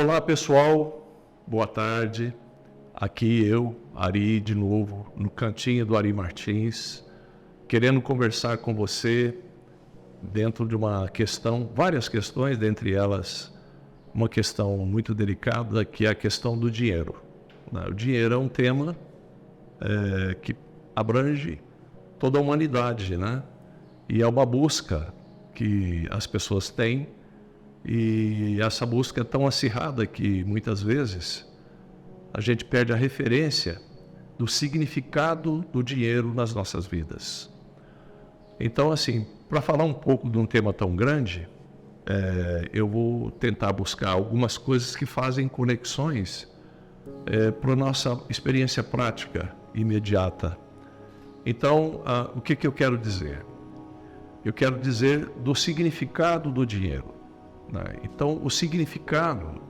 Olá pessoal, boa tarde. Aqui eu, Ari, de novo, no cantinho do Ari Martins, querendo conversar com você dentro de uma questão, várias questões, dentre elas uma questão muito delicada, que é a questão do dinheiro. O dinheiro é um tema que abrange toda a humanidade, né? E é uma busca que as pessoas têm, e essa busca é tão acirrada que muitas vezes a gente perde a referência do significado do dinheiro nas nossas vidas. Então, assim, para falar um pouco de um tema tão grande, eu vou tentar buscar algumas coisas que fazem conexões para a nossa experiência prática imediata. Então, o que eu quero dizer? Eu quero dizer do significado do dinheiro. Então, o significado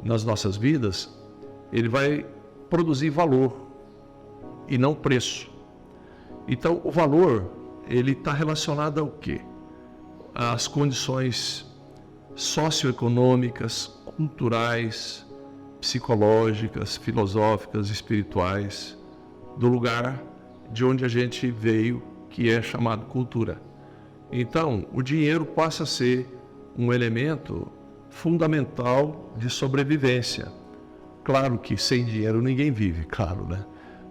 nas nossas vidas, ele vai produzir valor e não preço. Então, o valor, ele está relacionado ao quê? Às condições socioeconômicas, culturais, psicológicas, filosóficas, espirituais, do lugar de onde a gente veio, que é chamado cultura. Então, o dinheiro passa a ser um elemento fundamental de sobrevivência. Claro que sem dinheiro ninguém vive, claro, né?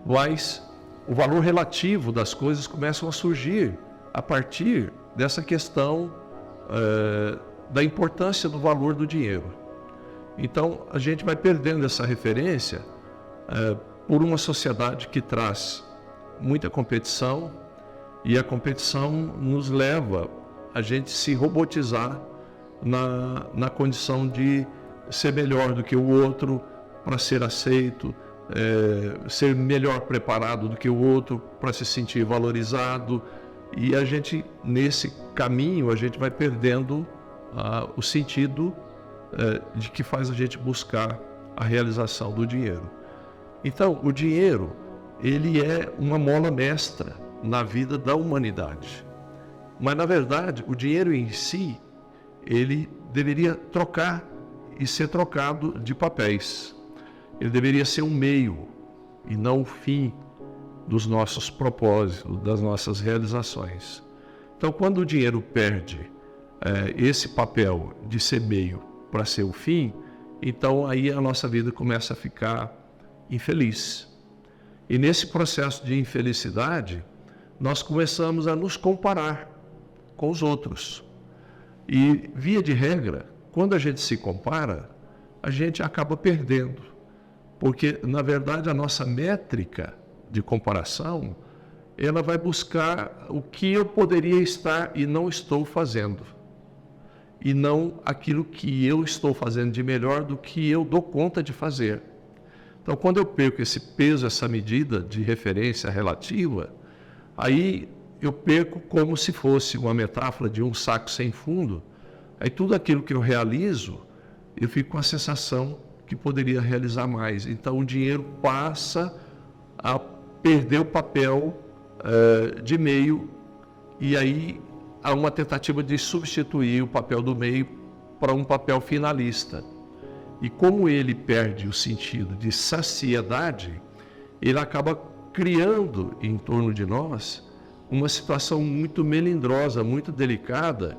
Mas o valor relativo das coisas começam a surgir a partir dessa questão da importância do valor do dinheiro. Então, a gente vai perdendo essa referência por uma sociedade que traz muita competição, e a competição nos leva a gente se robotizar na condição de ser melhor do que o outro para ser aceito, ser melhor preparado do que o outro para se sentir valorizado. E a gente, nesse caminho, a gente vai perdendo o sentido de que faz a gente buscar a realização do dinheiro. Então, o dinheiro, ele é uma mola mestra na vida da humanidade. Mas, na verdade, o dinheiro em si, ele deveria trocar e ser trocado de papéis. Ele deveria ser um meio e não o fim dos nossos propósitos, das nossas realizações. Então, quando o dinheiro perde esse papel de ser meio para ser o fim, então aí a nossa vida começa a ficar infeliz. E nesse processo de infelicidade, nós começamos a nos comparar com os outros. E, via de regra, quando a gente se compara, a gente acaba perdendo. Porque, na verdade, a nossa métrica de comparação, ela vai buscar o que eu poderia estar e não estou fazendo. E não aquilo que eu estou fazendo de melhor do que eu dou conta de fazer. Então, quando eu perco esse peso, essa medida de referência relativa, aí eu perco como se fosse uma metáfora de um saco sem fundo. Aí tudo aquilo que eu realizo, eu fico com a sensação que poderia realizar mais. Então o dinheiro passa a perder o papel de meio, e aí há uma tentativa de substituir o papel do meio para um papel finalista. E como ele perde o sentido de saciedade, ele acaba criando em torno de nós uma situação muito melindrosa, muito delicada,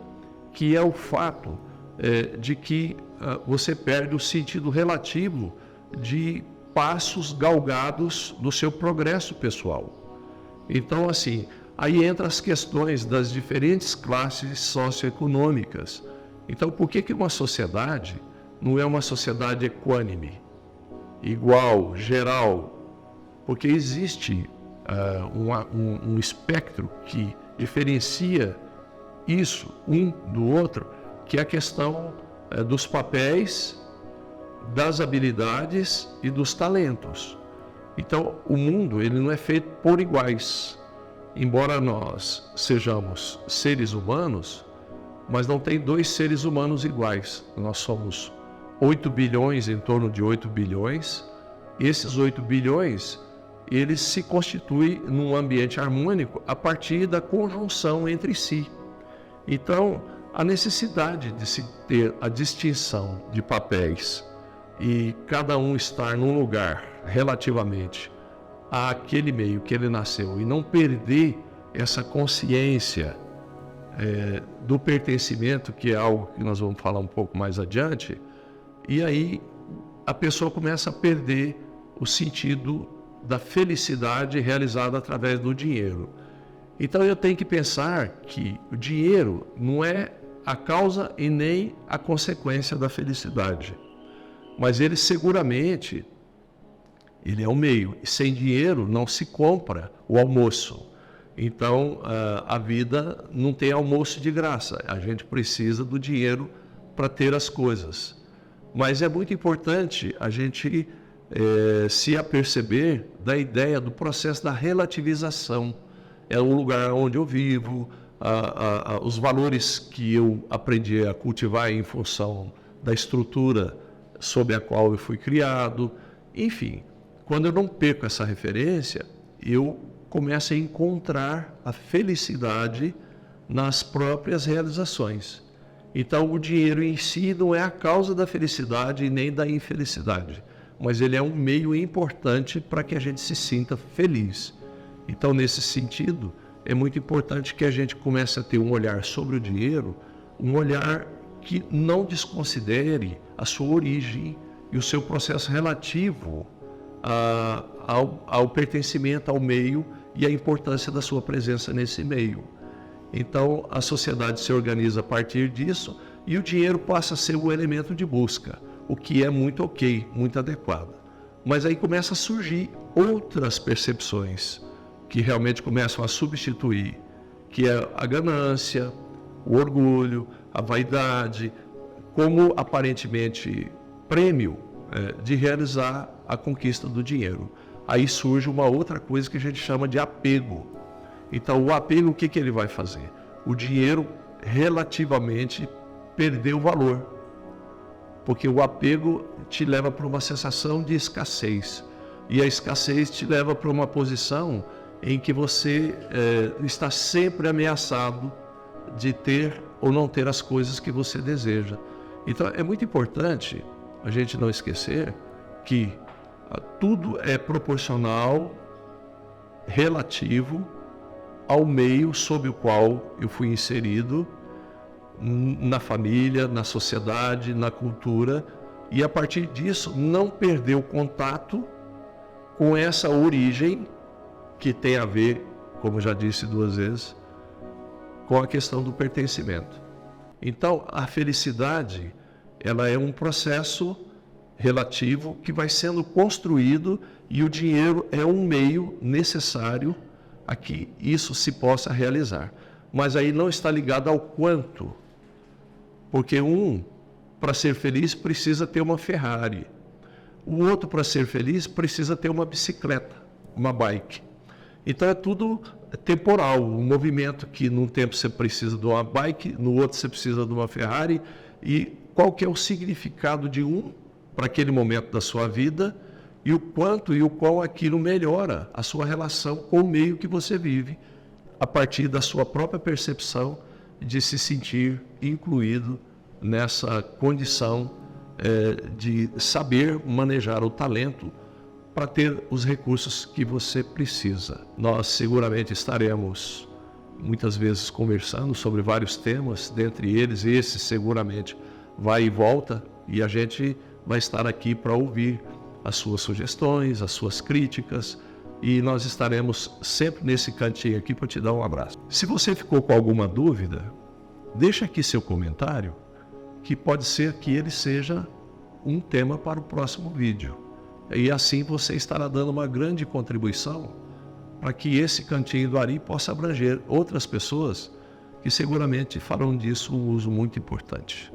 que é o fato de que você perde o sentido relativo de passos galgados do seu progresso pessoal. Então, assim, aí entram as questões das diferentes classes socioeconômicas. Então, por que uma sociedade não é uma sociedade equânime, igual, geral? Porque existe um espectro que diferencia isso um do outro, que é a questão dos papéis, das habilidades e dos talentos. Então, o mundo, ele não é feito por iguais. Embora nós sejamos seres humanos, mas não tem dois seres humanos iguais. Nós somos 8 bilhões, em torno de 8 bilhões. Esses 8 bilhões, eles se constituem num ambiente harmônico a partir da conjunção entre si. Então, a necessidade de se ter a distinção de papéis e cada um estar num lugar relativamente àquele meio que ele nasceu e não perder essa consciência do pertencimento, que é algo que nós vamos falar um pouco mais adiante, e aí a pessoa começa a perder o sentido da felicidade realizada através do dinheiro. Então eu tenho que pensar que o dinheiro não é a causa e nem a consequência da felicidade, mas ele seguramente ele é o meio. E sem dinheiro não se compra o almoço. Então a vida não tem almoço de graça. A gente precisa do dinheiro para ter as coisas. Mas é muito importante a gente se aperceber da ideia do processo da relativização. É o lugar onde eu vivo, os valores que eu aprendi a cultivar em função da estrutura sob a qual eu fui criado. Enfim, quando eu não perco essa referência, eu começo a encontrar a felicidade nas próprias realizações. Então, o dinheiro em si não é a causa da felicidade e nem da infelicidade, mas ele é um meio importante para que a gente se sinta feliz. Então, nesse sentido, é muito importante que a gente comece a ter um olhar sobre o dinheiro, um olhar que não desconsidere a sua origem e o seu processo relativo ao pertencimento ao meio e a importância da sua presença nesse meio. Então, a sociedade se organiza a partir disso e o dinheiro passa a ser um elemento de busca, o que é muito ok, muito adequado. Mas aí começa a surgir outras percepções que realmente começam a substituir, que é a ganância, o orgulho, a vaidade, como aparentemente prêmio de realizar a conquista do dinheiro. Aí surge uma outra coisa que a gente chama de apego. Então, o apego, o que ele vai fazer? O dinheiro relativamente perdeu valor, porque o apego te leva para uma sensação de escassez, e a escassez te leva para uma posição em que você está sempre ameaçado de ter ou não ter as coisas que você deseja. Então, é muito importante a gente não esquecer que tudo é proporcional, relativo ao meio sob o qual eu fui inserido, na família, na sociedade, na cultura, e a partir disso não perder o contato com essa origem que tem a ver, como já disse 2 vezes, com a questão do pertencimento. Então, a felicidade, ela é um processo relativo que vai sendo construído e o dinheiro é um meio necessário a que isso se possa realizar. Mas aí não está ligado ao quanto, porque para ser feliz, precisa ter uma Ferrari. O outro, para ser feliz, precisa ter uma bicicleta, uma bike. Então é tudo temporal, um movimento que num tempo você precisa de uma bike, no outro você precisa de uma Ferrari, e qual que é o significado de para aquele momento da sua vida, e o quanto e o qual aquilo melhora a sua relação com o meio que você vive, a partir da sua própria percepção de se sentir incluído nessa condição de saber manejar o talento para ter os recursos que você precisa. Nós seguramente estaremos muitas vezes conversando sobre vários temas, dentre eles esse seguramente vai e volta, e a gente vai estar aqui para ouvir as suas sugestões, as suas críticas, e nós estaremos sempre nesse cantinho aqui para te dar um abraço. Se você ficou com alguma dúvida, deixa aqui seu comentário, que pode ser que ele seja um tema para o próximo vídeo. E assim você estará dando uma grande contribuição para que esse cantinho do Ari possa abranger outras pessoas que seguramente farão disso um uso muito importante.